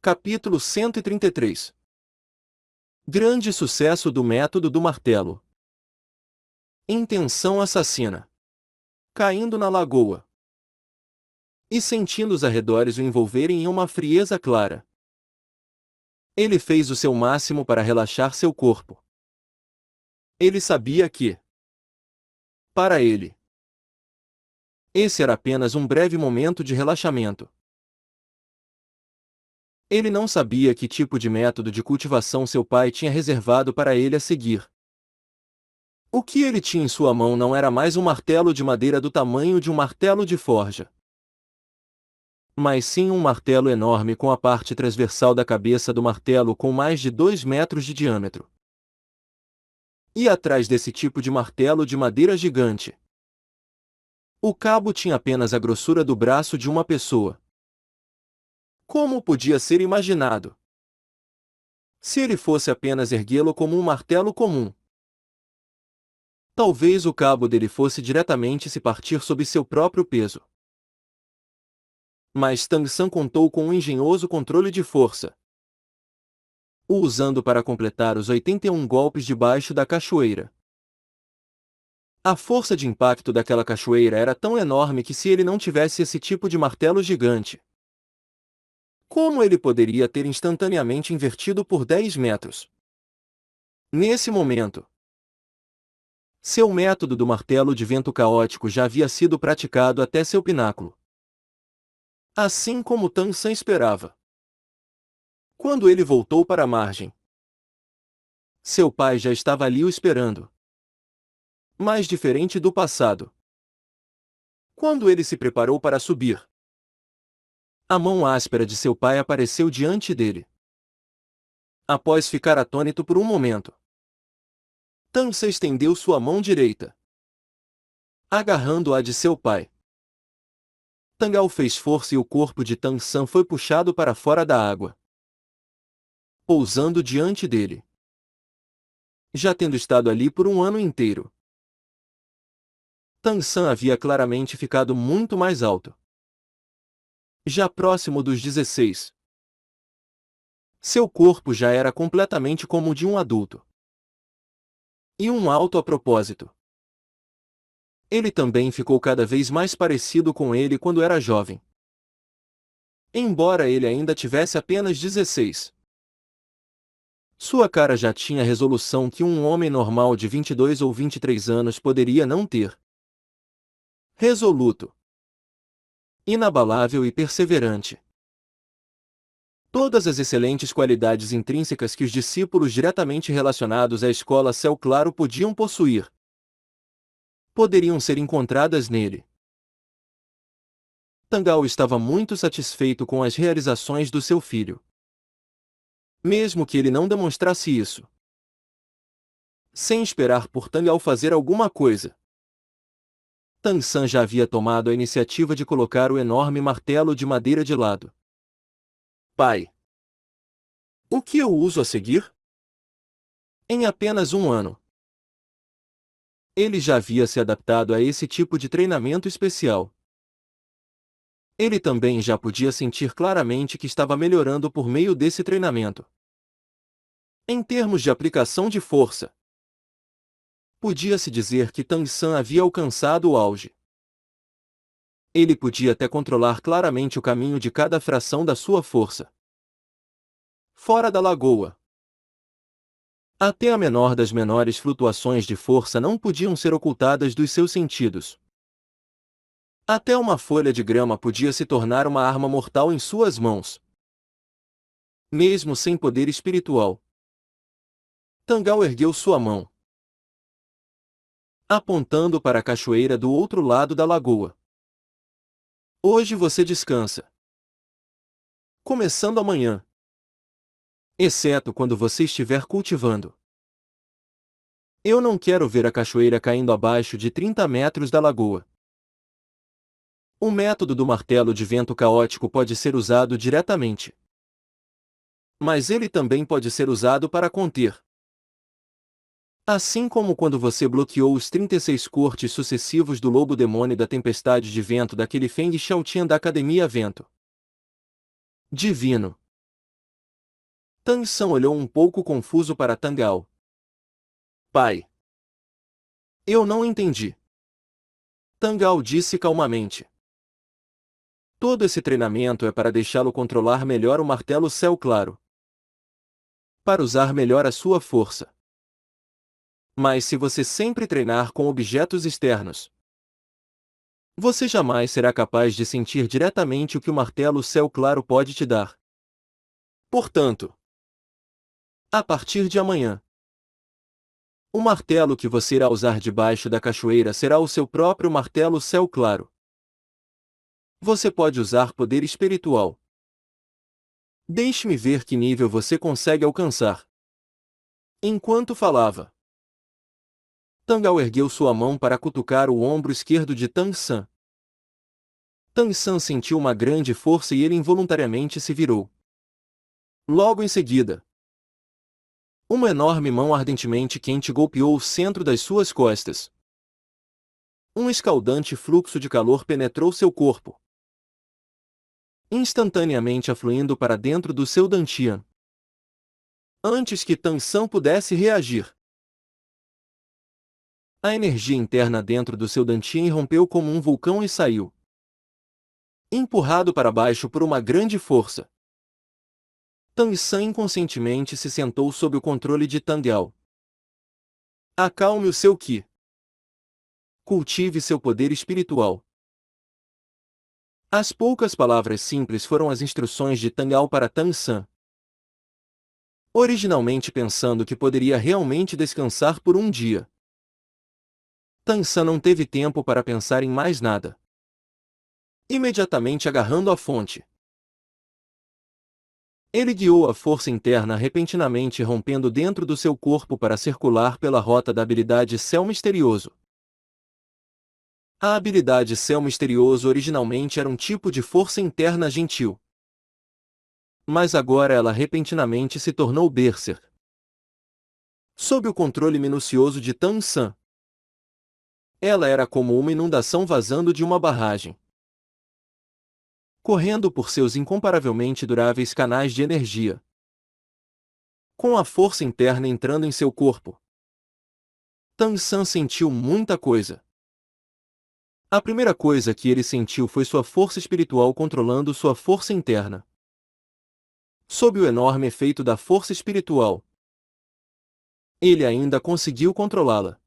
Capítulo 133. Grande sucesso do método do martelo. Intenção assassina. Caindo na lagoa. E sentindo os arredores o envolverem em uma frieza clara. Ele fez o seu máximo para relaxar seu corpo. Ele sabia que, para ele, esse era apenas um breve momento de relaxamento. Ele não sabia que tipo de método de cultivação seu pai tinha reservado para ele a seguir. O que ele tinha em sua mão não era mais um martelo de madeira do tamanho de um martelo de forja, mas sim um martelo enorme com a parte transversal da cabeça do martelo com mais de 2 metros de diâmetro. E atrás desse tipo de martelo de madeira gigante, o cabo tinha apenas a grossura do braço de uma pessoa. Como podia ser imaginado? Se ele fosse apenas erguê-lo como um martelo comum, talvez o cabo dele fosse diretamente se partir sob seu próprio peso. Mas Tang San contou com um engenhoso controle de força, o usando para completar os 81 golpes debaixo da cachoeira. A força de impacto daquela cachoeira era tão enorme que se ele não tivesse esse tipo de martelo gigante, como ele poderia ter instantaneamente invertido por 10 metros? Nesse momento, seu método do martelo de vento caótico já havia sido praticado até seu pináculo. Assim como Tang San esperava. Quando ele voltou para a margem, seu pai já estava ali o esperando. Mais diferente do passado. Quando ele se preparou para subir, a mão áspera de seu pai apareceu diante dele. Após ficar atônito por um momento, Tang San estendeu sua mão direita, agarrando-a de seu pai. Tangal fez força e o corpo de Tang San foi puxado para fora da água, pousando diante dele. Já tendo estado ali por um ano inteiro, Tang San havia claramente ficado muito mais alto. Já próximo dos 16. Seu corpo já era completamente como o de um adulto. E um alto a propósito. Ele também ficou cada vez mais parecido com ele quando era jovem. Embora ele ainda tivesse apenas 16. Sua cara já tinha a resolução que um homem normal de 22 ou 23 anos poderia não ter. Resoluto, inabalável e perseverante. Todas as excelentes qualidades intrínsecas que os discípulos diretamente relacionados à escola Céu Claro podiam possuir, poderiam ser encontradas nele. Tangal estava muito satisfeito com as realizações do seu filho, mesmo que ele não demonstrasse isso. Sem esperar por Tangal fazer alguma coisa, Tang San já havia tomado a iniciativa de colocar o enorme martelo de madeira de lado. Pai, o que eu uso a seguir? Em apenas um ano, ele já havia se adaptado a esse tipo de treinamento especial. Ele também já podia sentir claramente que estava melhorando por meio desse treinamento. Em termos de aplicação de força, podia-se dizer que Tang San havia alcançado o auge. Ele podia até controlar claramente o caminho de cada fração da sua força. Fora da lagoa, até a menor das menores flutuações de força não podiam ser ocultadas dos seus sentidos. Até uma folha de grama podia se tornar uma arma mortal em suas mãos. Mesmo sem poder espiritual, Tangal ergueu sua mão, apontando para a cachoeira do outro lado da lagoa. Hoje você descansa. Começando amanhã. Exceto quando você estiver cultivando. Eu não quero ver a cachoeira caindo abaixo de 30 metros da lagoa. O método do martelo de vento caótico pode ser usado diretamente, mas ele também pode ser usado para conter. Assim como quando você bloqueou os 36 cortes sucessivos do lobo demônio da tempestade de vento daquele Feng Xiaotian da Academia Vento Divino. Tang San olhou um pouco confuso para Tangal. Pai. Eu não entendi. Tangal disse calmamente. Todo esse treinamento é para deixá-lo controlar melhor o martelo céu claro. Para usar melhor a sua força. Mas se você sempre treinar com objetos externos, você jamais será capaz de sentir diretamente o que o martelo céu claro pode te dar. Portanto, a partir de amanhã, o martelo que você irá usar debaixo da cachoeira será o seu próprio martelo céu claro. Você pode usar poder espiritual. Deixe-me ver que nível você consegue alcançar. Enquanto falava, Tangal ergueu sua mão para cutucar o ombro esquerdo de Tang San. Tang San sentiu uma grande força e ele involuntariamente se virou. Logo em seguida, uma enorme mão ardentemente quente golpeou o centro das suas costas. Um escaldante fluxo de calor penetrou seu corpo, instantaneamente afluindo para dentro do seu dantian. Antes que Tang San pudesse reagir, a energia interna dentro do seu dantian irrompeu como um vulcão e saiu, empurrado para baixo por uma grande força. Tang San inconscientemente se sentou sob o controle de Tangal. Acalme o seu Qi. Cultive seu poder espiritual. As poucas palavras simples foram as instruções de Tangal para Tang San. Originalmente pensando que poderia realmente descansar por um dia, Tang San não teve tempo para pensar em mais nada. Imediatamente agarrando a fonte, ele guiou a força interna repentinamente rompendo dentro do seu corpo para circular pela rota da habilidade Céu Misterioso. A habilidade Céu Misterioso originalmente era um tipo de força interna gentil. Mas agora ela repentinamente se tornou Berserk. Sob o controle minucioso de Tang San, ela era como uma inundação vazando de uma barragem, correndo por seus incomparavelmente duráveis canais de energia. Com a força interna entrando em seu corpo, Tang San sentiu muita coisa. A primeira coisa que ele sentiu foi sua força espiritual controlando sua força interna. Sob o enorme efeito da força espiritual, ele ainda conseguiu controlá-la.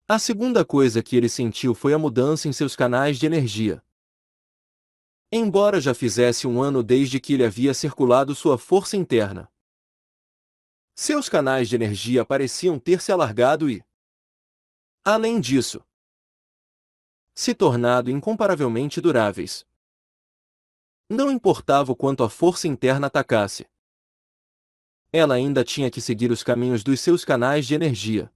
A segunda coisa que ele sentiu foi a mudança em seus canais de energia. Embora já fizesse um ano desde que ele havia circulado sua força interna, seus canais de energia pareciam ter se alargado e, além disso, se tornado incomparavelmente duráveis. Não importava o quanto a força interna atacasse, ela ainda tinha que seguir os caminhos dos seus canais de energia.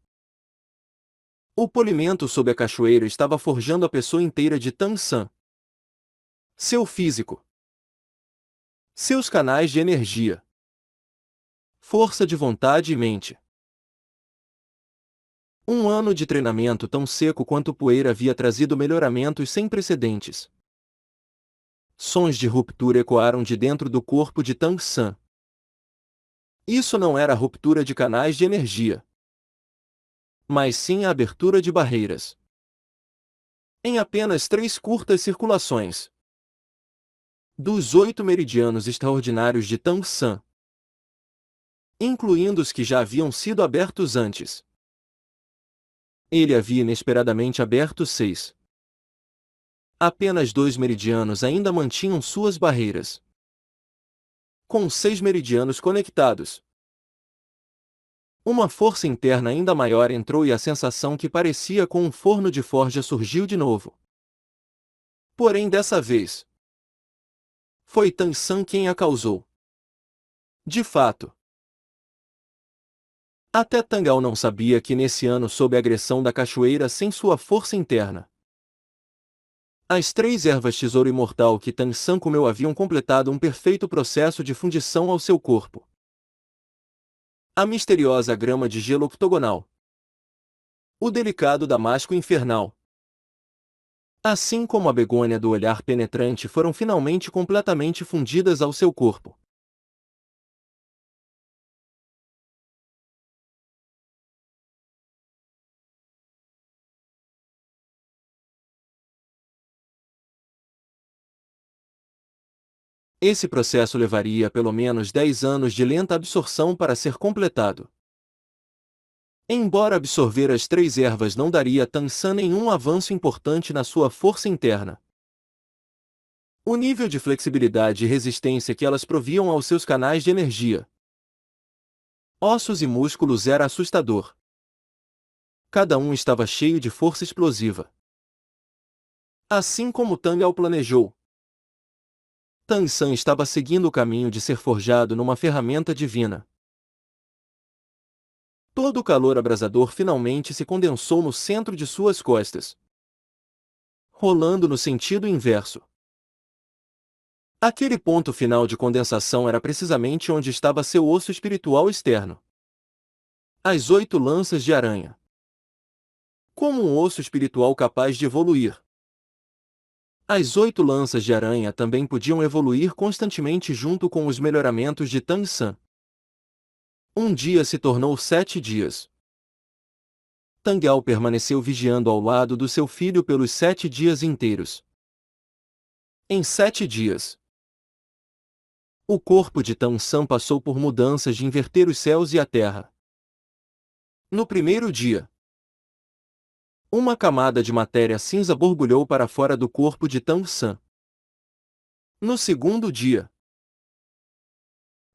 O polimento sob a cachoeira estava forjando a pessoa inteira de Tang San. Seu físico, seus canais de energia, força de vontade e mente. Um ano de treinamento tão seco quanto poeira havia trazido melhoramentos sem precedentes. Sons de ruptura ecoaram de dentro do corpo de Tang San. Isso não era a ruptura de canais de energia, mas sim a abertura de barreiras. Em apenas 3 curtas circulações dos 8 meridianos extraordinários de Tang San, incluindo os que já haviam sido abertos antes, ele havia inesperadamente aberto 6. Apenas 2 meridianos ainda mantinham suas barreiras. Com 6 meridianos conectados, uma força interna ainda maior entrou e a sensação que parecia com um forno de forja surgiu de novo. Porém dessa vez, foi Tang San quem a causou. De fato, até Tangal não sabia que nesse ano sob a agressão da cachoeira sem sua força interna, as 3 ervas tesouro imortal que Tang San comeu haviam completado um perfeito processo de fundição ao seu corpo. A misteriosa grama de gelo octogonal, o delicado damasco infernal, assim como a begônia do olhar penetrante foram finalmente completamente fundidas ao seu corpo. Esse processo levaria pelo menos 10 anos de lenta absorção para ser completado. Embora absorver as 3 ervas não daria a Tang-san nenhum avanço importante na sua força interna, o nível de flexibilidade e resistência que elas proviam aos seus canais de energia, ossos e músculos era assustador. Cada um estava cheio de força explosiva. Assim como Tang Ao planejou, Tang-san estava seguindo o caminho de ser forjado numa ferramenta divina. Todo o calor abrasador finalmente se condensou no centro de suas costas, rolando no sentido inverso. Aquele ponto final de condensação era precisamente onde estava seu osso espiritual externo. As 8 lanças de aranha. Como um osso espiritual capaz de evoluir. As 8 lanças de aranha também podiam evoluir constantemente junto com os melhoramentos de Tang-san. Um dia se tornou 7 dias. Tang Ao permaneceu vigiando ao lado do seu filho pelos 7 dias inteiros. Em 7 dias, o corpo de Tang-san passou por mudanças de inverter os céus e a terra. No primeiro dia, uma camada de matéria cinza borbulhou para fora do corpo de Tang-san. No segundo dia,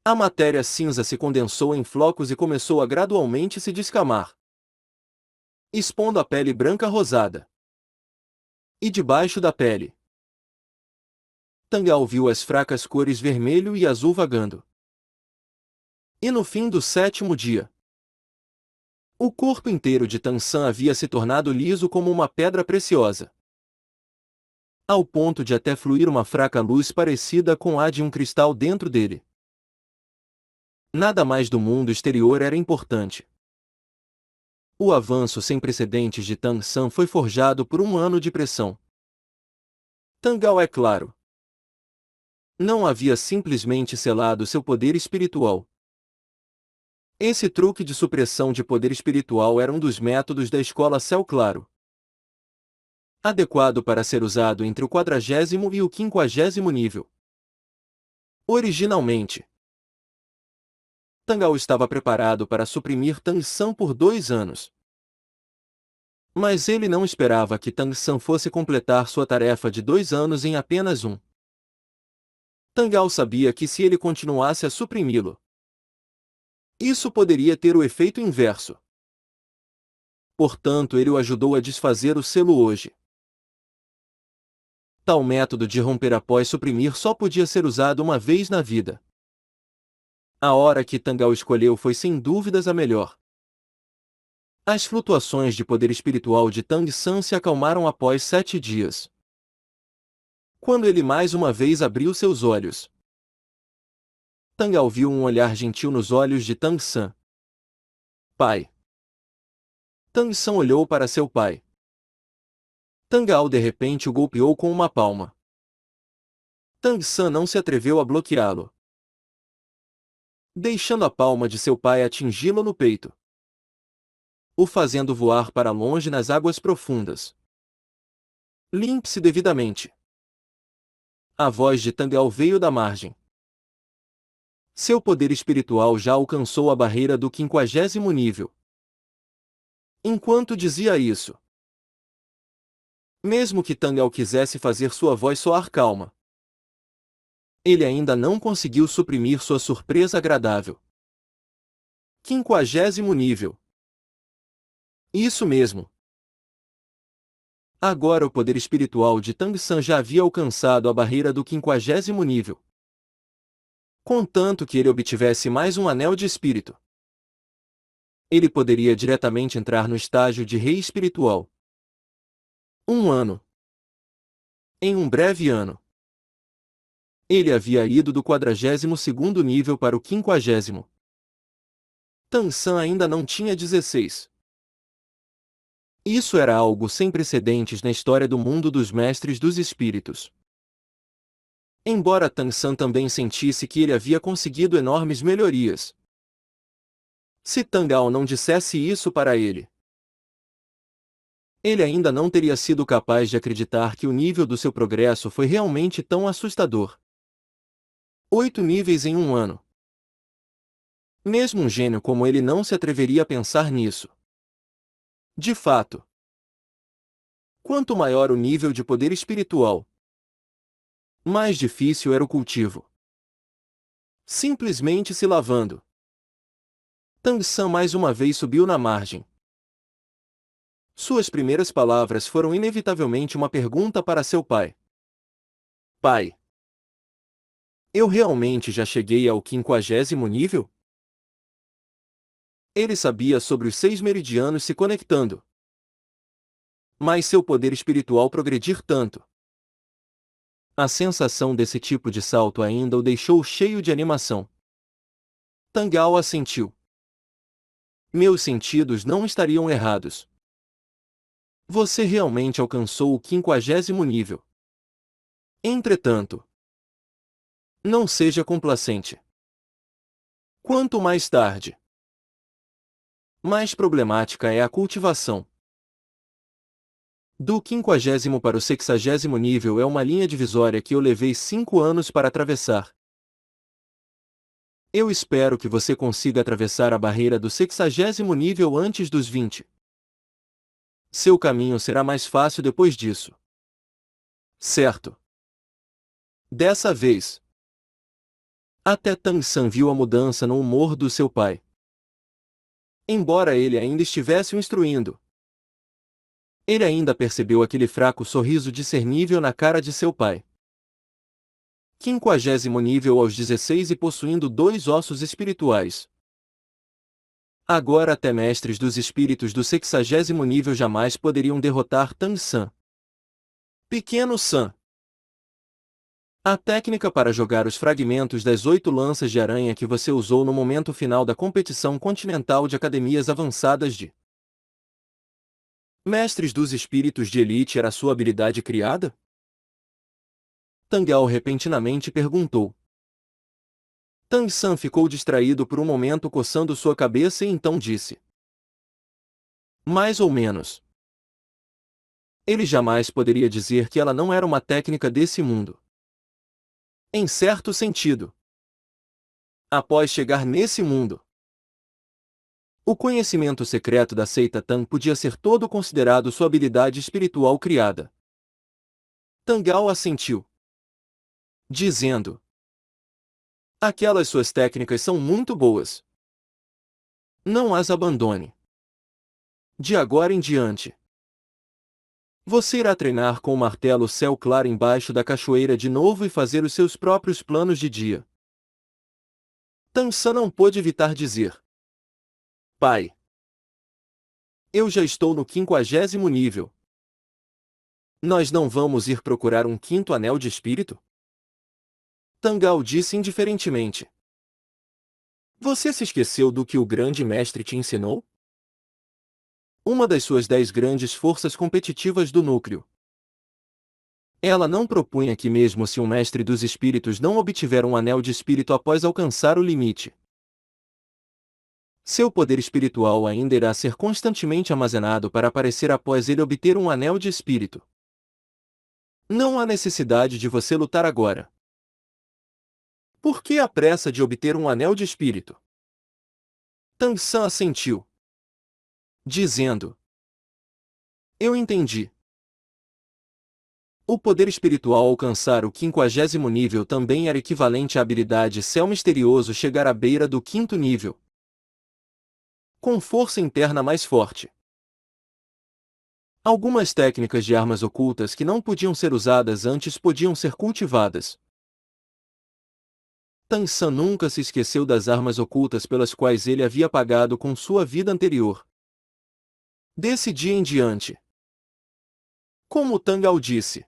a matéria cinza se condensou em flocos e começou a gradualmente se descamar, expondo a pele branca rosada. E debaixo da pele, Tang Ao viu as fracas cores vermelho e azul vagando. E no fim do 7º dia, o corpo inteiro de Tang-san havia se tornado liso como uma pedra preciosa, ao ponto de até fluir uma fraca luz parecida com a de um cristal dentro dele. Nada mais do mundo exterior era importante. O avanço sem precedentes de Tang-san foi forjado por um ano de pressão. Tang Ao, é claro, não havia simplesmente selado seu poder espiritual. Esse truque de supressão de poder espiritual era um dos métodos da escola Céu Claro, adequado para ser usado entre o 40º e o 50º nível. Originalmente, Tang Ao estava preparado para suprimir Tang-san por 2 anos. Mas ele não esperava que Tang-san fosse completar sua tarefa de 2 anos em apenas 1. Tang Ao sabia que se ele continuasse a suprimi-lo, isso poderia ter o efeito inverso. Portanto, ele o ajudou a desfazer o selo hoje. Tal método de romper após suprimir só podia ser usado uma vez na vida. A hora que Tang Ao escolheu foi sem dúvidas a melhor. As flutuações de poder espiritual de Tang-san se acalmaram após 7 dias. Quando ele mais uma vez abriu seus olhos, Tang Ao viu um olhar gentil nos olhos de Tang-san. Pai. Tang-san olhou para seu pai. Tang Ao de repente o golpeou com uma palma. Tang-san não se atreveu a bloqueá-lo, deixando a palma de seu pai atingi-lo no peito, o fazendo voar para longe nas águas profundas. Limpe-se devidamente. A voz de Tang Ao veio da margem. Seu poder espiritual já alcançou a barreira do 50º nível. Enquanto dizia isso, mesmo que Tang Ao quisesse fazer sua voz soar calma, ele ainda não conseguiu suprimir sua surpresa agradável. 50º nível. Isso mesmo. Agora o poder espiritual de Tang-san já havia alcançado a barreira do 50º nível. Contanto que ele obtivesse mais um anel de espírito, ele poderia diretamente entrar no estágio de rei espiritual. 1 ano. Em um breve ano, ele havia ido do 42º nível para o 50º. Tang-san ainda não tinha 16. Isso era algo sem precedentes na história do mundo dos mestres dos espíritos. Embora Tang-san também sentisse que ele havia conseguido enormes melhorias, se Tang Ao não dissesse isso para ele, ele ainda não teria sido capaz de acreditar que o nível do seu progresso foi realmente tão assustador. 8 níveis em um ano. Mesmo um gênio como ele não se atreveria a pensar nisso. De fato, quanto maior o nível de poder espiritual, mais difícil era o cultivo. Simplesmente se lavando, Tang San mais uma vez subiu na margem. Suas primeiras palavras foram inevitavelmente uma pergunta para seu pai. Pai, eu realmente já cheguei ao 50º nível? Ele sabia sobre os 6 meridianos se conectando. Mas seu poder espiritual progredir tanto. A sensação desse tipo de salto ainda o deixou cheio de animação. Tangao assentiu. Meus sentidos não estariam errados. Você realmente alcançou o 50º nível. Entretanto, não seja complacente. Quanto mais tarde, mais problemática é a cultivação. Do 50º para o 60º nível é uma linha divisória que eu levei 5 anos para atravessar. Eu espero que você consiga atravessar a barreira do 60º nível antes dos 20. Seu caminho será mais fácil depois disso. Certo. Dessa vez, até Tang San viu a mudança no humor do seu pai. Embora ele ainda estivesse o instruindo, ele ainda percebeu aquele fraco sorriso discernível na cara de seu pai. 50º nível aos 16 e possuindo 2 ossos espirituais. Agora até mestres dos espíritos do 60º nível jamais poderiam derrotar Tang San. Pequeno San. A técnica para jogar os fragmentos das 8 lanças de aranha que você usou no momento final da competição continental de academias avançadas de Mestres dos Espíritos de Elite era sua habilidade criada? Tangao repentinamente perguntou. Tang San ficou distraído por um momento coçando sua cabeça e então disse. Mais ou menos. Ele jamais poderia dizer que ela não era uma técnica desse mundo. Em certo sentido. Após chegar nesse mundo, o conhecimento secreto da seita Tang podia ser todo considerado sua habilidade espiritual criada. Tangao assentiu, dizendo: aquelas suas técnicas são muito boas. Não as abandone. De agora em diante, você irá treinar com o martelo céu claro embaixo da cachoeira de novo e fazer os seus próprios planos de dia. Tang San não pôde evitar dizer: pai, eu já estou no 50º nível. Nós não vamos ir procurar um 5º anel de espírito? Tangao disse indiferentemente. Você se esqueceu do que o grande mestre te ensinou? Uma das suas 10 grandes forças competitivas do núcleo. Ela não propunha que mesmo se um mestre dos espíritos não obtiver um anel de espírito após alcançar o limite, seu poder espiritual ainda irá ser constantemente armazenado para aparecer após ele obter um anel de espírito. Não há necessidade de você lutar agora. Por que a pressa de obter um anel de espírito? Tang San assentiu, dizendo: eu entendi. O poder espiritual alcançar o 50º nível também era equivalente à habilidade Céu Misterioso chegar à beira do 5º nível, com força interna mais forte. Algumas técnicas de armas ocultas que não podiam ser usadas antes podiam ser cultivadas. Tang San nunca se esqueceu das armas ocultas pelas quais ele havia pagado com sua vida anterior. Desse dia em diante, como Tangao disse,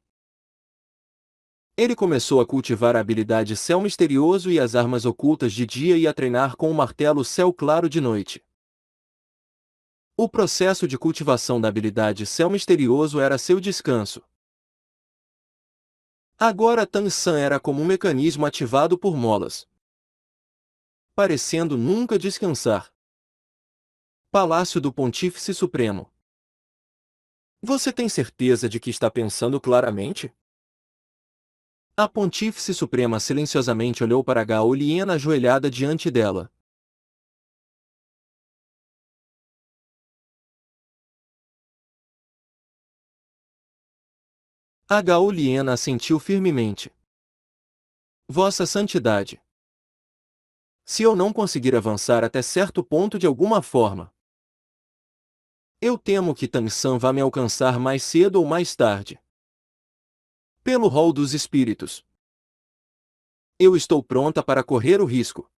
ele começou a cultivar a habilidade Céu Misterioso e as armas ocultas de dia e a treinar com o martelo Céu Claro de noite. O processo de cultivação da habilidade Céu Misterioso era seu descanso. Agora Tang San era como um mecanismo ativado por molas, parecendo nunca descansar. Palácio do Pontífice Supremo. Você tem certeza de que está pensando claramente? A Pontífice Suprema silenciosamente olhou para Gao Lian ajoelhada diante dela. A Gao Lian assentiu firmemente. Vossa Santidade. Se eu não conseguir avançar até certo ponto de alguma forma, eu temo que Tang San vá me alcançar mais cedo ou mais tarde. Pelo rol dos espíritos. Eu estou pronta para correr o risco.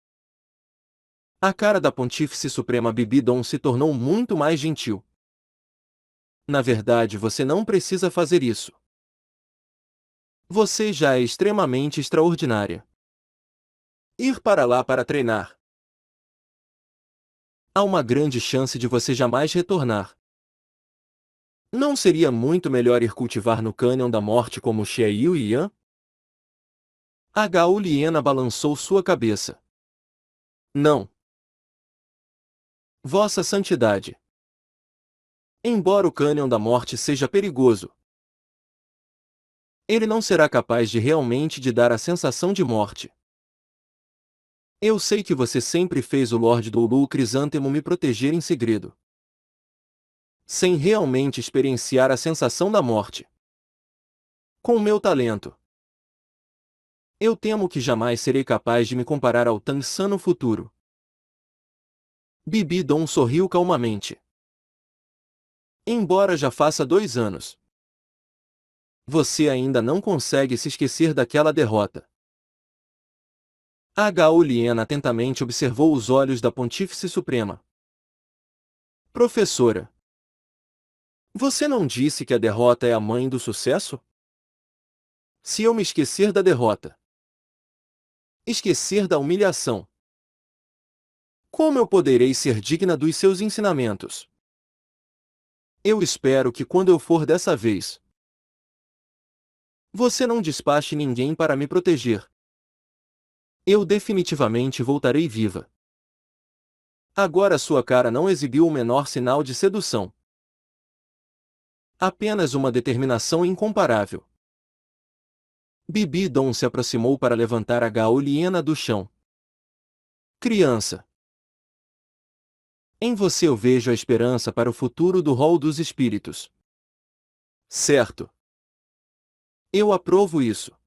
A cara da Pontífice Suprema Bibidon se tornou muito mais gentil. Na verdade, você não precisa fazer isso. Você já é extremamente extraordinária. Ir para lá para treinar. Há uma grande chance de você jamais retornar. Não seria muito melhor ir cultivar no Cânion da Morte como Xie Yu e Yan? A Gao Liena balançou sua cabeça. Não. Vossa Santidade. Embora o Cânion da Morte seja perigoso, ele não será capaz de realmente de dar a sensação de morte. Eu sei que você sempre fez o Lorde do Ulu Crisântemo me proteger em segredo, sem realmente experienciar a sensação da morte. Com meu talento, eu temo que jamais serei capaz de me comparar ao Tang San no futuro. Bibidon sorriu calmamente. Embora já faça 2 anos, você ainda não consegue se esquecer daquela derrota. A Gao Lian atentamente observou os olhos da Pontífice Suprema. Professora, você não disse que a derrota é a mãe do sucesso? Se eu me esquecer da derrota, esquecer da humilhação, como eu poderei ser digna dos seus ensinamentos? Eu espero que quando eu for dessa vez, você não despache ninguém para me proteger. Eu definitivamente voltarei viva. Agora sua cara não exibiu o menor sinal de sedução. Apenas uma determinação incomparável. Bibidon se aproximou para levantar a Gao Liena do chão. Criança. Em você eu vejo a esperança para o futuro do rol dos espíritos. Certo. Eu aprovo isso.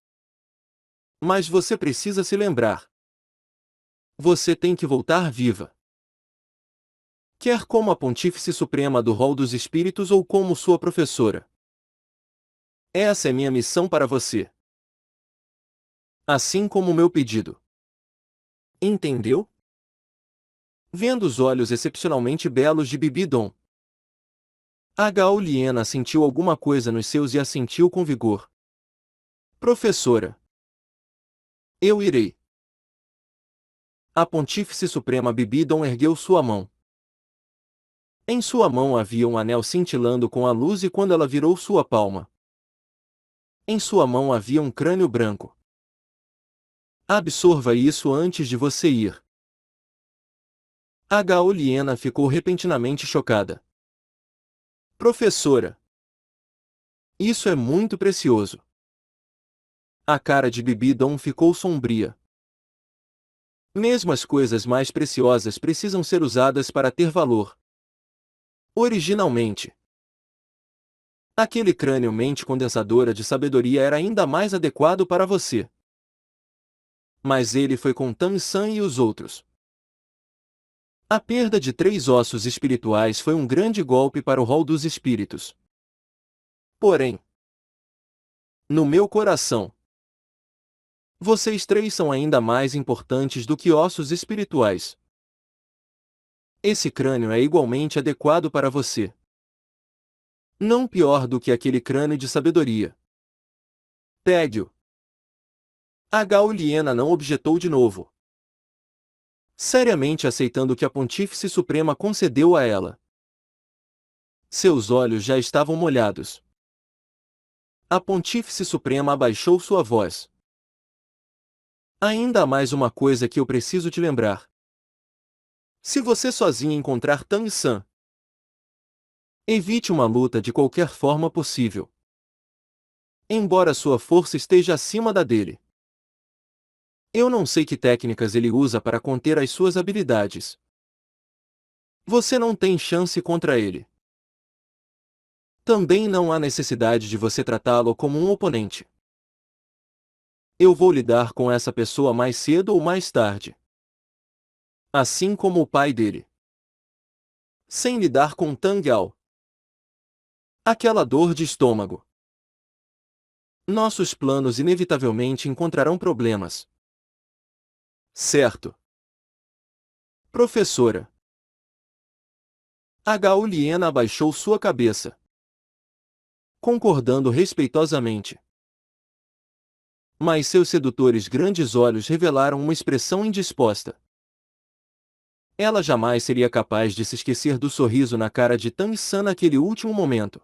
Mas você precisa se lembrar. Você tem que voltar viva. Quer como a Pontífice Suprema do rol dos espíritos ou como sua professora. Essa é minha missão para você. Assim como o meu pedido. Entendeu? Vendo os olhos excepcionalmente belos de Bibidon, a Gao Liena sentiu alguma coisa nos seus e assentiu com vigor. Professora. Eu irei. A Pontífice Suprema Bibidon ergueu sua mão. Em sua mão havia um anel cintilando com a luz e quando ela virou sua palma, em sua mão havia um crânio branco. Absorva isso antes de você ir. A Gao Liena ficou repentinamente chocada. Professora. Isso é muito precioso. A cara de Bibidon ficou sombria. Mesmo as coisas mais preciosas precisam ser usadas para ter valor. Originalmente, aquele crânio mente condensadora de sabedoria era ainda mais adequado para você. Mas ele foi com Tang San e os outros. A perda de 3 ossos espirituais foi um grande golpe para o rol dos espíritos. Porém, no meu coração, vocês 3 são ainda mais importantes do que ossos espirituais. Esse crânio é igualmente adequado para você. Não pior do que aquele crânio de sabedoria. Pegue-o. A Gao Liena não objetou de novo, seriamente aceitando o que a Pontífice Suprema concedeu a ela. Seus olhos já estavam molhados. A Pontífice Suprema abaixou sua voz. Ainda há mais uma coisa que eu preciso te lembrar. Se você sozinha encontrar Tang San, evite uma luta de qualquer forma possível. embora sua força esteja acima da dele. Eu não sei que técnicas ele usa para conter as suas habilidades. Você não tem chance contra ele. Também não há necessidade de você tratá-lo como um oponente. Eu vou lidar com essa pessoa mais cedo ou mais tarde. Assim como o pai dele. Sem lidar com Tang Ao. Aquela dor de estômago. Nossos planos inevitavelmente encontrarão problemas. Certo. Professora. A Gauliana abaixou sua cabeça, concordando respeitosamente. Mas seus sedutores grandes olhos revelaram uma expressão indisposta. Ela jamais seria capaz de se esquecer do sorriso na cara de Tang-san naquele último momento.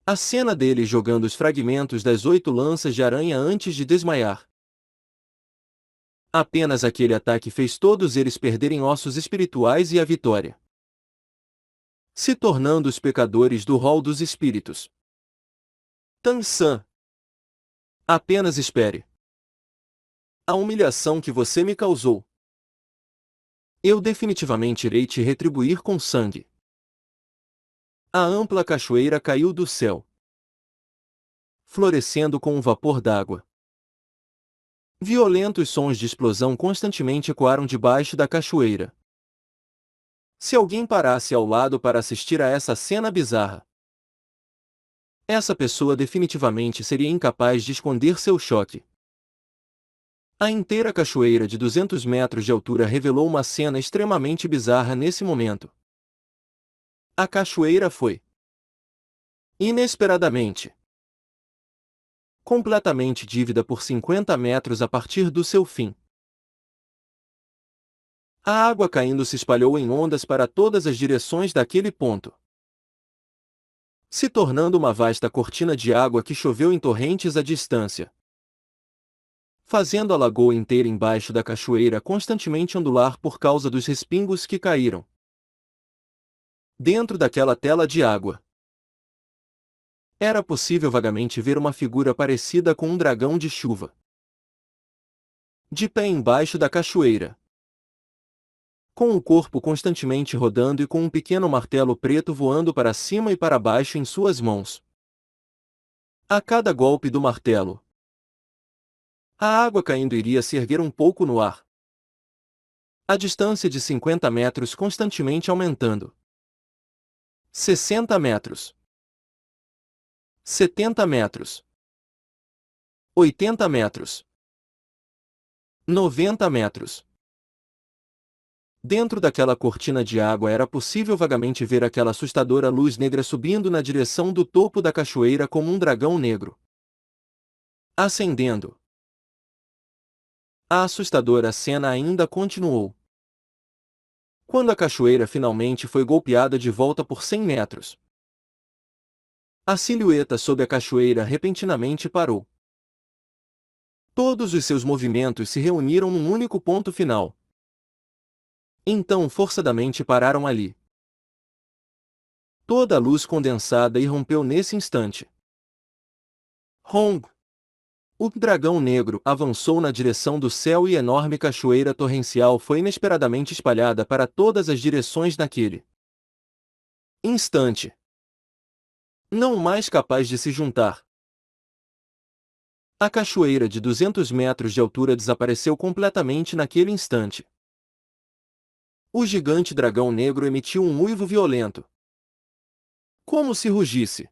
A cena dele jogando os fragmentos das 8 lanças de aranha antes de desmaiar. Apenas aquele ataque fez todos eles perderem ossos espirituais e a vitória, se tornando os pecadores do rol dos espíritos. Tang-san. Apenas espere. A humilhação que você me causou. Eu definitivamente irei te retribuir com sangue. A ampla cachoeira caiu do céu, florescendo com um vapor d'água. Violentos sons de explosão constantemente ecoaram debaixo da cachoeira. Se alguém parasse ao lado para assistir a essa cena bizarra, essa pessoa definitivamente seria incapaz de esconder seu choque. A inteira cachoeira de 200 metros de altura revelou uma cena extremamente bizarra nesse momento. A cachoeira foi, inesperadamente, completamente dívida por 50 metros a partir do seu fim. A água caindo se espalhou em ondas para todas as direções daquele ponto, se tornando uma vasta cortina de água que choveu em torrentes à distância, fazendo a lagoa inteira embaixo da cachoeira constantemente ondular por causa dos respingos que caíram. Dentro daquela tela de água, era possível vagamente ver uma figura parecida com um dragão de chuva, de pé embaixo da cachoeira, com o corpo constantemente rodando e com um pequeno martelo preto voando para cima e para baixo em suas mãos. A cada golpe do martelo, a água caindo iria se erguer um pouco no ar. A distância de 50 metros constantemente aumentando. 60 metros. 70 metros. 80 metros. 90 metros. Dentro daquela cortina de água era possível vagamente ver aquela assustadora luz negra subindo na direção do topo da cachoeira como um dragão negro, ascendendo. A assustadora cena ainda continuou. Quando a cachoeira finalmente foi golpeada de volta por 100 metros, a silhueta sob a cachoeira repentinamente parou. Todos os seus movimentos se reuniram num único ponto final. Então forçadamente pararam ali. Toda a luz condensada irrompeu nesse instante. Hong! O dragão negro avançou na direção do céu e a enorme cachoeira torrencial foi inesperadamente espalhada para todas as direções naquele instante. Não mais capaz de se juntar. A cachoeira de 200 metros de altura desapareceu completamente naquele instante. O gigante dragão negro emitiu um uivo violento, como se rugisse,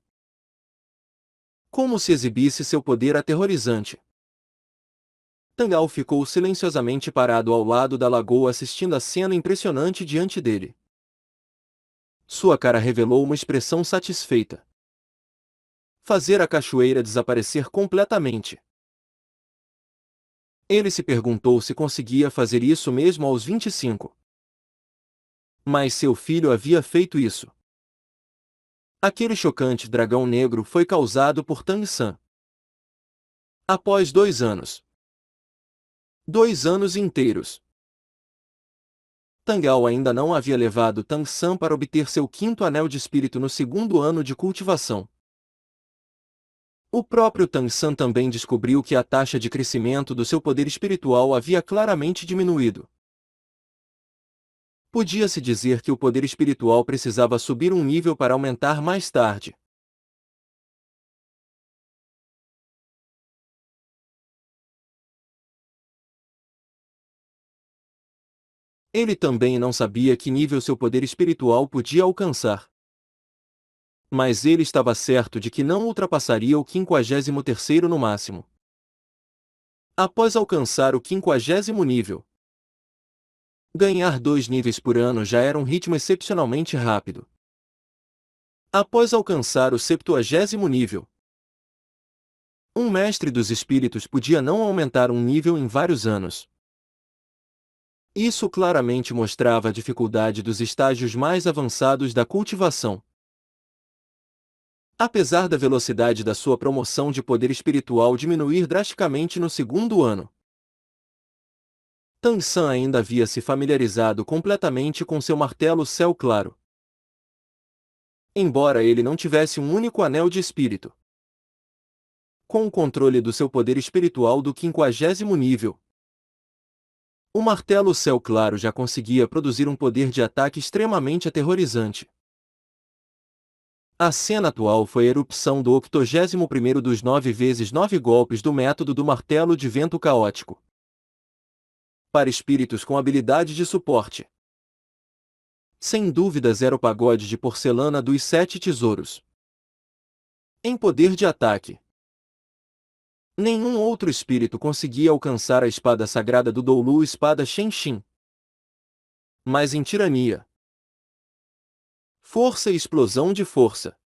como se exibisse seu poder aterrorizante. Tangal ficou silenciosamente parado ao lado da lagoa assistindo a cena impressionante diante dele. Sua cara revelou uma expressão satisfeita. Fazer a cachoeira desaparecer completamente. Ele se perguntou se conseguia fazer isso mesmo aos 25. Mas seu filho havia feito isso. Aquele chocante dragão negro foi causado por Tang-san. Após 2 anos. 2 anos inteiros. Tangal ainda não havia levado Tang-san para obter seu 5º anel de espírito no 2º ano de cultivação. O próprio Tang San também descobriu que a taxa de crescimento do seu poder espiritual havia claramente diminuído. Podia-se dizer que o poder espiritual precisava subir um nível para aumentar mais tarde. Ele também não sabia que nível seu poder espiritual podia alcançar. Mas ele estava certo de que não ultrapassaria o 53º no máximo. Após alcançar o 50º nível, ganhar 2 níveis por ano já era um ritmo excepcionalmente rápido. Após alcançar o 70º nível, um mestre dos espíritos podia não aumentar um nível em vários anos. Isso claramente mostrava a dificuldade dos estágios mais avançados da cultivação. Apesar da velocidade da sua promoção de poder espiritual diminuir drasticamente no segundo ano, Tang San ainda havia se familiarizado completamente com seu martelo céu claro. Embora ele não tivesse um único anel de espírito, com o controle do seu poder espiritual do 50º nível, o martelo céu claro já conseguia produzir um poder de ataque extremamente aterrorizante. A cena atual foi a erupção do 81º dos 9x9 golpes do método do martelo de vento caótico. Para espíritos com habilidade de suporte, sem dúvidas era o pagode de porcelana dos 7 tesouros. Em poder de ataque, nenhum outro espírito conseguia alcançar a espada sagrada do Doulu espada Shen-Shin. Mas em tirania, força e explosão de força,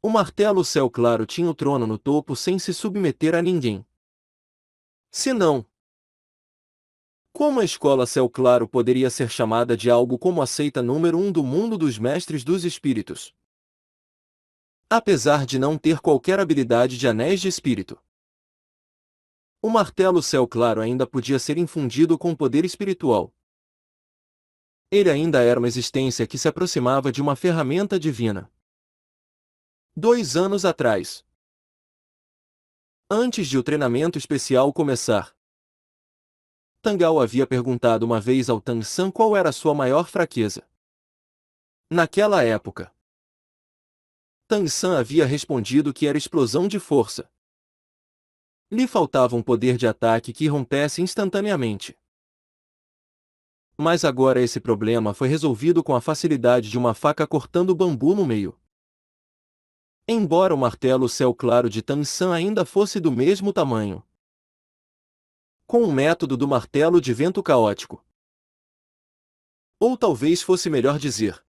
o martelo céu claro tinha o trono no topo sem se submeter a ninguém. Se não, como a escola céu claro poderia ser chamada de algo como a seita número 1 do mundo dos mestres dos espíritos? Apesar de não ter qualquer habilidade de anéis de espírito, o martelo céu claro ainda podia ser infundido com poder espiritual. Ele ainda era uma existência que se aproximava de uma ferramenta divina. 2 anos atrás, antes de o treinamento especial começar, Tangao havia perguntado uma vez ao Tang San qual era a sua maior fraqueza. Naquela época, Tang San havia respondido que era explosão de força. Lhe faltava um poder de ataque que rompesse instantaneamente. Mas agora esse problema foi resolvido com a facilidade de uma faca cortando bambu no meio. Embora o martelo céu claro de Tang San ainda fosse do mesmo tamanho, com o método do martelo de vento caótico. Ou talvez fosse melhor dizer,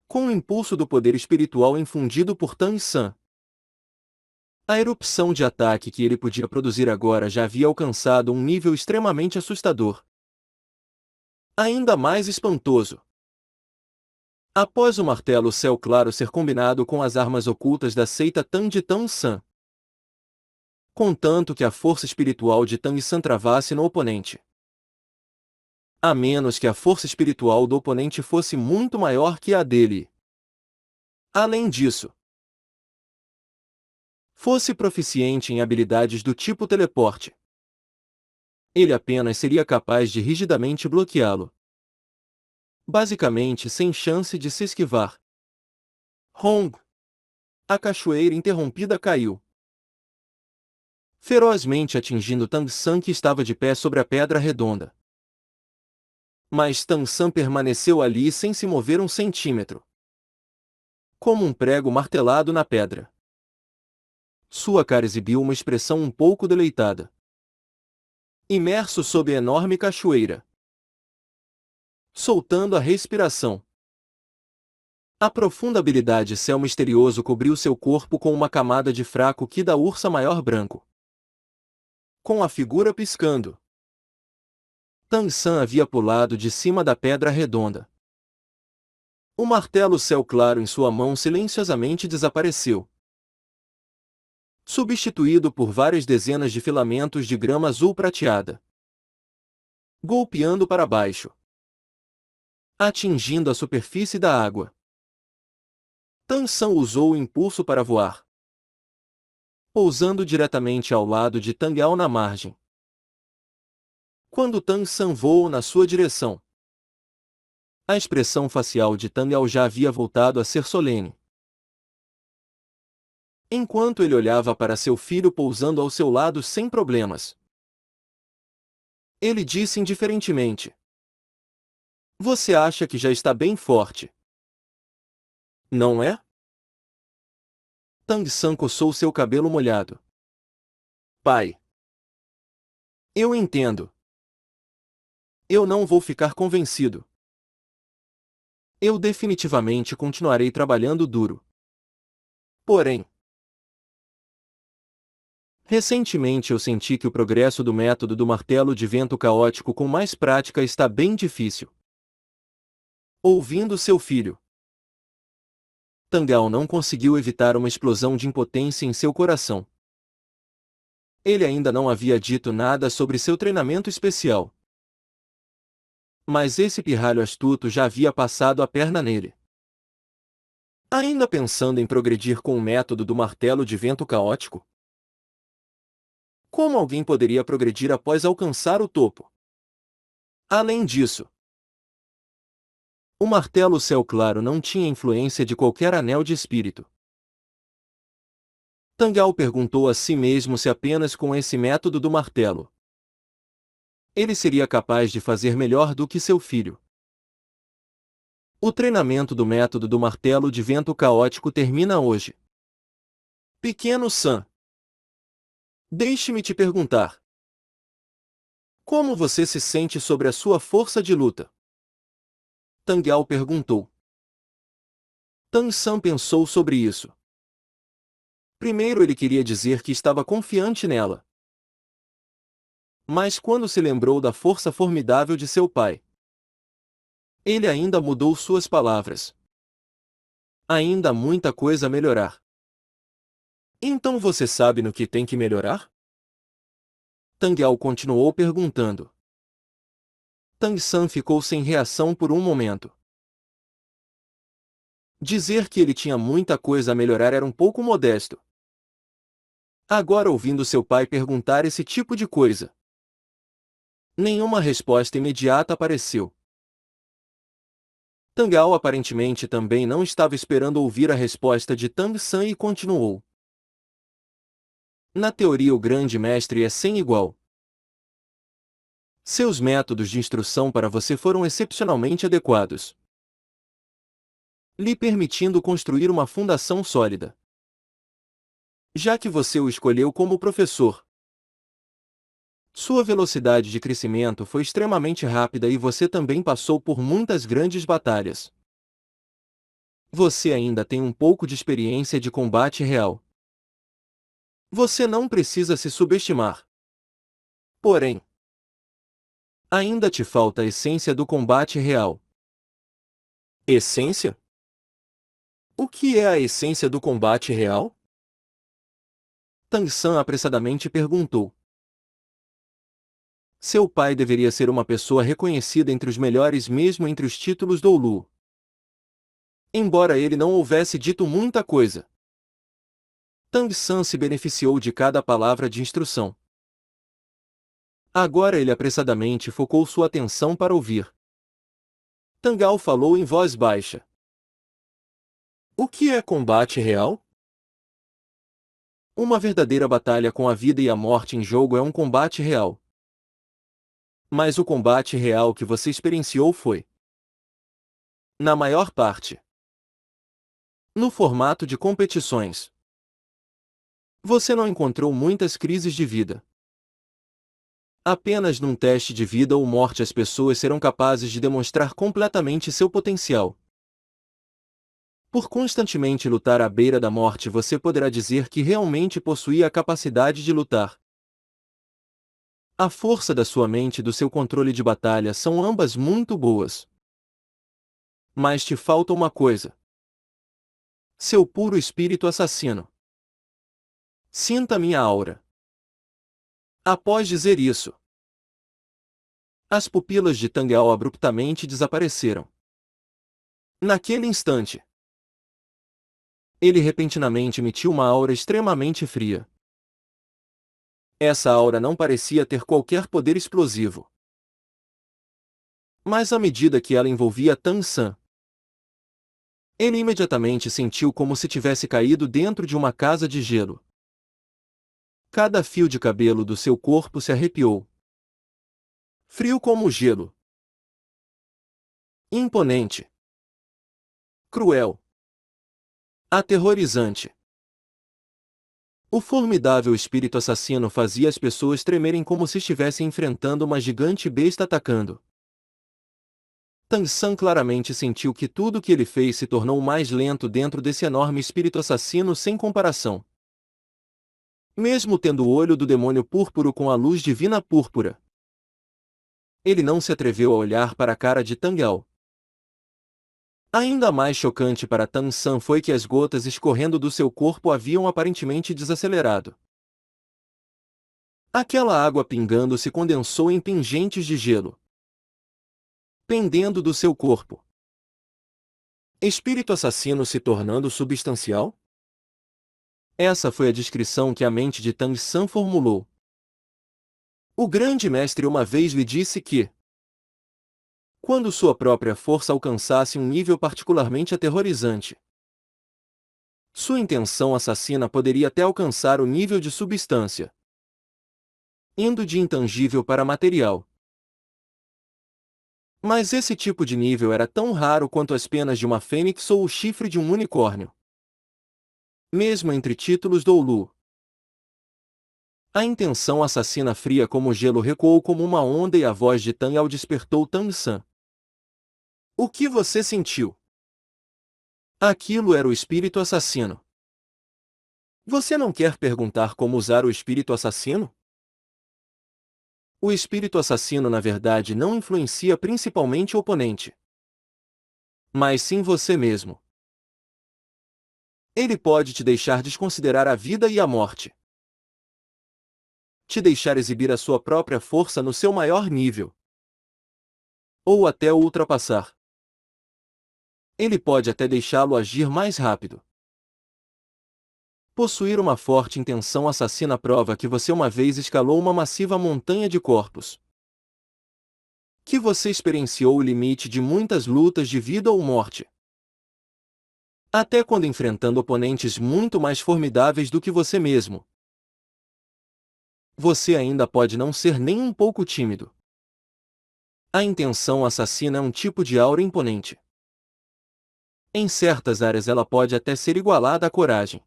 com o impulso do poder espiritual infundido por Tang San, a erupção de ataque que ele podia produzir agora já havia alcançado um nível extremamente assustador. Ainda mais espantoso. Após o martelo céu claro ser combinado com as armas ocultas da seita Tang de Tang San, contanto que a força espiritual de Tang San travasse no oponente. A menos que a força espiritual do oponente fosse muito maior que a dele. Além disso, fosse proficiente em habilidades do tipo teleporte, ele apenas seria capaz de rigidamente bloqueá-lo. Basicamente sem chance de se esquivar. Hong! A cachoeira interrompida caiu, ferozmente atingindo Tang San que estava de pé sobre a pedra redonda. Mas Tang San permaneceu ali sem se mover um centímetro, como um prego martelado na pedra. Sua cara exibiu uma expressão um pouco deleitada. Imerso sob a enorme cachoeira, soltando a respiração. A profunda habilidade céu misterioso cobriu seu corpo com uma camada de fraco ki da ursa maior branco. Com a figura piscando, Tang San havia pulado de cima da pedra redonda. O martelo céu claro em sua mão silenciosamente desapareceu, substituído por várias dezenas de filamentos de grama azul prateada, golpeando para baixo, atingindo a superfície da água. Tang San usou o impulso para voar. pousando diretamente ao lado de Tang Ao na margem. Quando Tang San voou na sua direção, a expressão facial de Tang Ao já havia voltado a ser solene. Enquanto ele olhava para seu filho pousando ao seu lado sem problemas, ele disse indiferentemente: "Você acha que já está bem forte, não é?" Tang San coçou seu cabelo molhado. "Pai, eu entendo. Eu não vou ficar convencido. Eu definitivamente continuarei trabalhando duro. Porém, recentemente eu senti que o progresso do método do martelo de vento caótico com mais prática está bem difícil." Ouvindo seu filho, Tang Ao não conseguiu evitar uma explosão de impotência em seu coração. Ele ainda não havia dito nada sobre seu treinamento especial. Mas esse pirralho astuto já havia passado a perna nele. Ainda pensando em progredir com o método do martelo de vento caótico? Como alguém poderia progredir após alcançar o topo? Além disso, o martelo céu claro não tinha influência de qualquer anel de espírito. Tang Ao perguntou a si mesmo se apenas com esse método do martelo ele seria capaz de fazer melhor do que seu filho. O treinamento do método do martelo de vento caótico termina hoje. Pequeno San, deixe-me te perguntar. Como você se sente sobre a sua força de luta? Tang Ao perguntou. Tang San pensou sobre isso. Primeiro ele queria dizer que estava confiante nela. Mas quando se lembrou da força formidável de seu pai, ele ainda mudou suas palavras. Ainda há muita coisa a melhorar. Então você sabe no que tem que melhorar? Tang Ao continuou perguntando. Tang San ficou sem reação por um momento. Dizer que ele tinha muita coisa a melhorar era um pouco modesto. Agora ouvindo seu pai perguntar esse tipo de coisa, nenhuma resposta imediata apareceu. Tang Ao aparentemente também não estava esperando ouvir a resposta de Tang San e continuou. Na teoria o grande mestre é sem igual. Seus métodos de instrução para você foram excepcionalmente adequados, lhe permitindo construir uma fundação sólida. Já que você o escolheu como professor, sua velocidade de crescimento foi extremamente rápida e você também passou por muitas grandes batalhas. Você ainda tem um pouco de experiência de combate real. Você não precisa se subestimar. Porém, ainda te falta a essência do combate real. Essência? O que é a essência do combate real? Tang San apressadamente perguntou. Seu pai deveria ser uma pessoa reconhecida entre os melhores mesmo entre os títulos do Lu. Embora ele não houvesse dito muita coisa, Tang San se beneficiou de cada palavra de instrução. Agora ele apressadamente focou sua atenção para ouvir. Tang Ao falou em voz baixa. O que é combate real? Uma verdadeira batalha com a vida e a morte em jogo é um combate real. Mas o combate real que você experienciou foi, na maior parte, no formato de competições. Você não encontrou muitas crises de vida. Apenas num teste de vida ou morte as pessoas serão capazes de demonstrar completamente seu potencial. Por constantemente lutar à beira da morte você poderá dizer que realmente possuía a capacidade de lutar. A força da sua mente e do seu controle de batalha são ambas muito boas. Mas te falta uma coisa. Seu puro espírito assassino. Sinta minha aura. Após dizer isso, as pupilas de Tang Ao abruptamente desapareceram. Naquele instante, ele repentinamente emitiu uma aura extremamente fria. Essa aura não parecia ter qualquer poder explosivo. Mas à medida que ela envolvia Tang San, ele imediatamente sentiu como se tivesse caído dentro de uma casa de gelo. Cada fio de cabelo do seu corpo se arrepiou. Frio como o gelo. Imponente. Cruel. Aterrorizante. O formidável espírito assassino fazia as pessoas tremerem como se estivessem enfrentando uma gigante besta atacando. Tang San claramente sentiu que tudo o que ele fez se tornou mais lento dentro desse enorme espírito assassino sem comparação. Mesmo tendo o olho do demônio púrpuro com a luz divina púrpura, ele não se atreveu a olhar para a cara de Tang Ao. Ainda mais chocante para Tang San foi que as gotas escorrendo do seu corpo haviam aparentemente desacelerado. Aquela água pingando se condensou em pingentes de gelo, pendendo do seu corpo. Espírito assassino se tornando substancial? Essa foi a descrição que a mente de Tang San formulou. O grande mestre uma vez lhe disse que, quando sua própria força alcançasse um nível particularmente aterrorizante, sua intenção assassina poderia até alcançar o nível de substância, indo de intangível para material. Mas esse tipo de nível era tão raro quanto as penas de uma fênix ou o chifre de um unicórnio. Mesmo entre títulos do Oulu, a intenção assassina fria como o gelo recuou como uma onda e a voz de Tang Ao despertou Tang San. O que você sentiu? Aquilo era o espírito assassino. Você não quer perguntar como usar o espírito assassino? O espírito assassino na verdade não influencia principalmente o oponente, mas sim você mesmo. Ele pode te deixar desconsiderar a vida e a morte. Te deixar exibir a sua própria força no seu maior nível. Ou até o ultrapassar. Ele pode até deixá-lo agir mais rápido. Possuir uma forte intenção assassina prova que você uma vez escalou uma massiva montanha de corpos. Que você experienciou o limite de muitas lutas de vida ou morte. Até quando enfrentando oponentes muito mais formidáveis do que você mesmo. Você ainda pode não ser nem um pouco tímido. A intenção assassina é um tipo de aura imponente. Em certas áreas ela pode até ser igualada à coragem.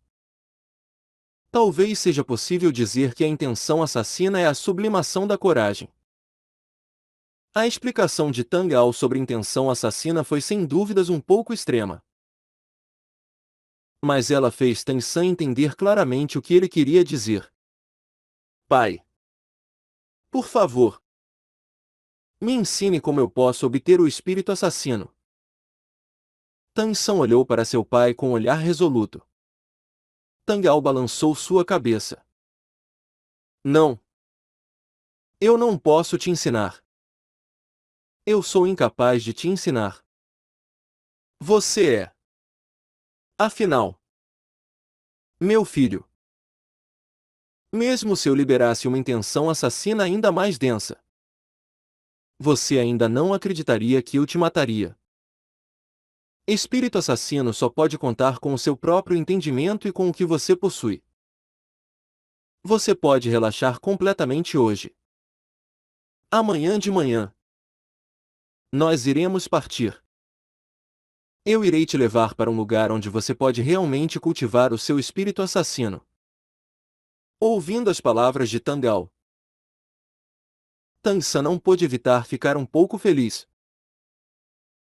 Talvez seja possível dizer que a intenção assassina é a sublimação da coragem. A explicação de Tang Ao sobre intenção assassina foi sem dúvidas um pouco extrema. Mas ela fez Tang San entender claramente o que ele queria dizer. Pai, por favor, me ensine como eu posso obter o espírito assassino. Tang San olhou para seu pai com um olhar resoluto. Tang Ao balançou sua cabeça. Não. Eu não posso te ensinar. Eu sou incapaz de te ensinar. Você é. Afinal, meu filho. Mesmo se eu liberasse uma intenção assassina ainda mais densa, você ainda não acreditaria que eu te mataria. Espírito assassino só pode contar com o seu próprio entendimento e com o que você possui. Você pode relaxar completamente hoje. Amanhã de manhã, nós iremos partir. Eu irei te levar para um lugar onde você pode realmente cultivar o seu espírito assassino. Ouvindo as palavras de Tang Ao, Tang San não pôde evitar ficar um pouco feliz.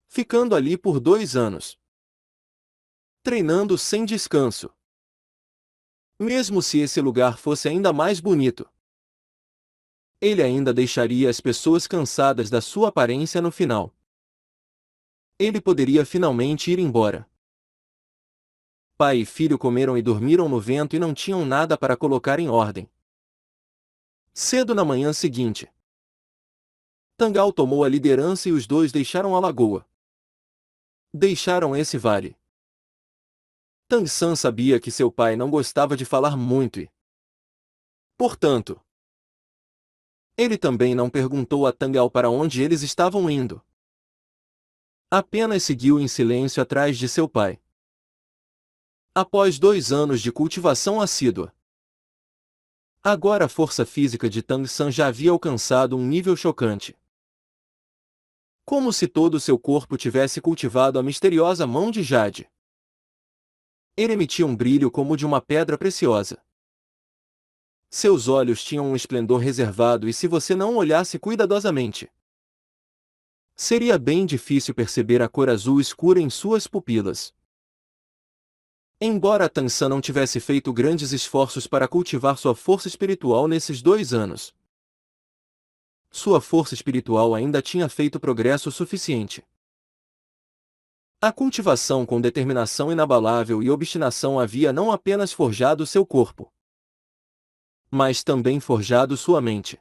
Ficando ali por 2 anos. Treinando sem descanso. Mesmo se esse lugar fosse ainda mais bonito, ele ainda deixaria as pessoas cansadas da sua aparência no final. Ele poderia finalmente ir embora. Pai e filho comeram e dormiram no vento e não tinham nada para colocar em ordem. Cedo na manhã seguinte, Tang Ao tomou a liderança e os dois deixaram a lagoa. Deixaram esse vale. Tang San sabia que seu pai não gostava de falar muito e, Portanto, ele também não perguntou a Tangal para onde eles estavam indo. Apenas seguiu em silêncio atrás de seu pai. Após 2 anos de cultivação assídua, agora a força física de Tang San já havia alcançado um nível chocante. Como se todo seu corpo tivesse cultivado a misteriosa mão de Jade. Ele emitia um brilho como o de uma pedra preciosa. Seus olhos tinham um esplendor reservado e se você não olhasse cuidadosamente, seria bem difícil perceber a cor azul escura em suas pupilas. Embora Tang San não tivesse feito grandes esforços para cultivar sua força espiritual nesses 2 anos, sua força espiritual ainda tinha feito progresso suficiente. A cultivação com determinação inabalável e obstinação havia não apenas forjado seu corpo, mas também forjado sua mente.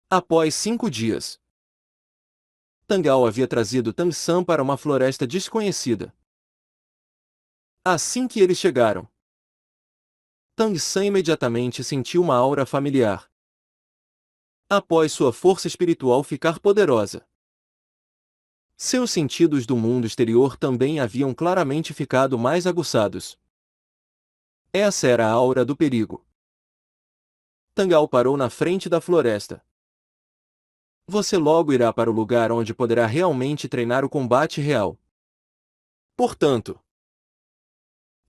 Após 5 dias, Tangal havia trazido Tang San para uma floresta desconhecida. Assim que eles chegaram, Tang San imediatamente sentiu uma aura familiar. Após sua força espiritual ficar poderosa, seus sentidos do mundo exterior também haviam claramente ficado mais aguçados. Essa era a aura do perigo. Tangal parou na frente da floresta. Você logo irá para o lugar onde poderá realmente treinar o combate real. Portanto,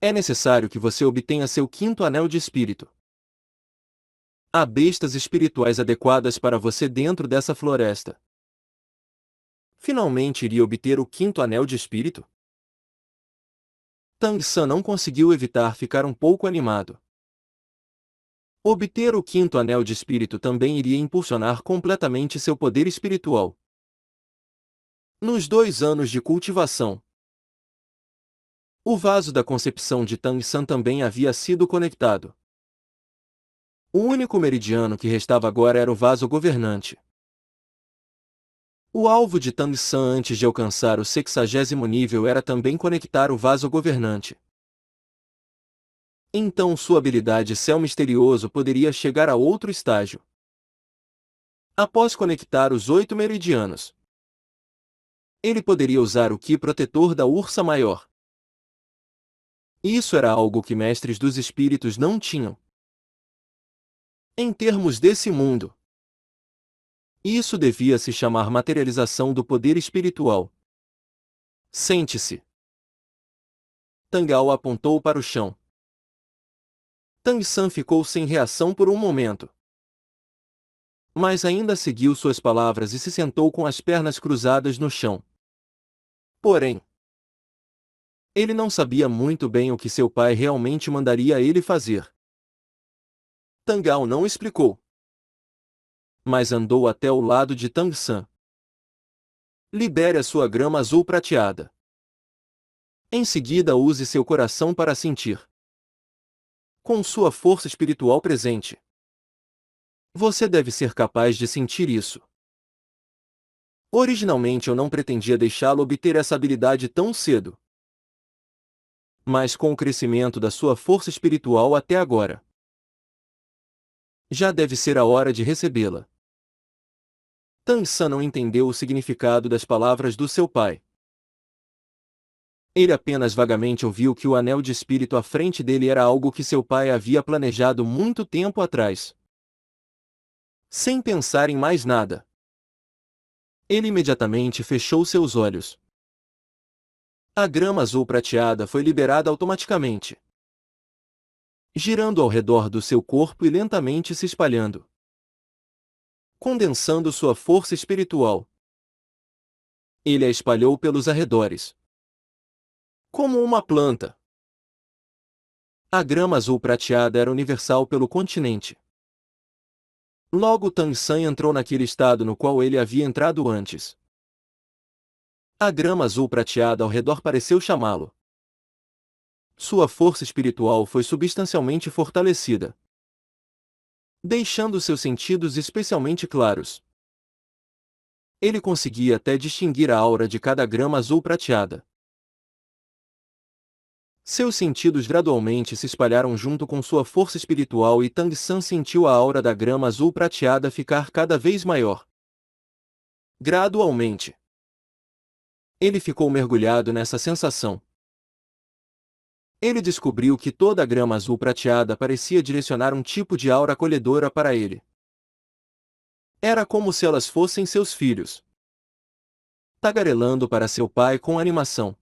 é necessário que você obtenha seu 5º anel de espírito. Há bestas espirituais adequadas para você dentro dessa floresta. Finalmente iria obter o 5º anel de espírito? Tang San não conseguiu evitar ficar um pouco animado. Obter o 5º anel de espírito também iria impulsionar completamente seu poder espiritual. Nos 2 anos de cultivação, o vaso da concepção de Tang San também havia sido conectado. O único meridiano que restava agora era o vaso governante. O alvo de Tang San antes de alcançar o 60º nível era também conectar o vaso governante. Então sua habilidade Céu Misterioso poderia chegar a outro estágio. Após conectar os 8 meridianos, ele poderia usar o Ki protetor da Ursa Maior. Isso era algo que mestres dos espíritos não tinham. Em termos desse mundo, isso devia se chamar materialização do poder espiritual. Sente-se. Tangal apontou para o chão. Tang San ficou sem reação por um momento. Mas ainda seguiu suas palavras e se sentou com as pernas cruzadas no chão. Porém, ele não sabia muito bem o que seu pai realmente mandaria ele fazer. Tangal não explicou, mas andou até o lado de Tang San. Libere a sua grama azul prateada. Em seguida use seu coração para sentir. Com sua força espiritual presente, você deve ser capaz de sentir isso. Originalmente eu não pretendia deixá-lo obter essa habilidade tão cedo. Mas com o crescimento da sua força espiritual até agora, já deve ser a hora de recebê-la. Tang San não entendeu o significado das palavras do seu pai. Ele apenas vagamente ouviu que o anel de espírito à frente dele era algo que seu pai havia planejado muito tempo atrás. Sem pensar em mais nada, ele imediatamente fechou seus olhos. A grama azul prateada foi liberada automaticamente, girando ao redor do seu corpo e lentamente se espalhando, condensando sua força espiritual. Ele a espalhou pelos arredores, como uma planta. A grama azul prateada era universal pelo continente. Logo Tang San entrou naquele estado no qual ele havia entrado antes. A grama azul prateada ao redor pareceu chamá-lo. Sua força espiritual foi substancialmente fortalecida, deixando seus sentidos especialmente claros. Ele conseguia até distinguir a aura de cada grama azul prateada. Seus sentidos gradualmente se espalharam junto com sua força espiritual e Tang San sentiu a aura da grama azul prateada ficar cada vez maior. Gradualmente, ele ficou mergulhado nessa sensação. Ele descobriu que toda a grama azul prateada parecia direcionar um tipo de aura acolhedora para ele. Era como se elas fossem seus filhos. Tagarelando para seu pai com animação.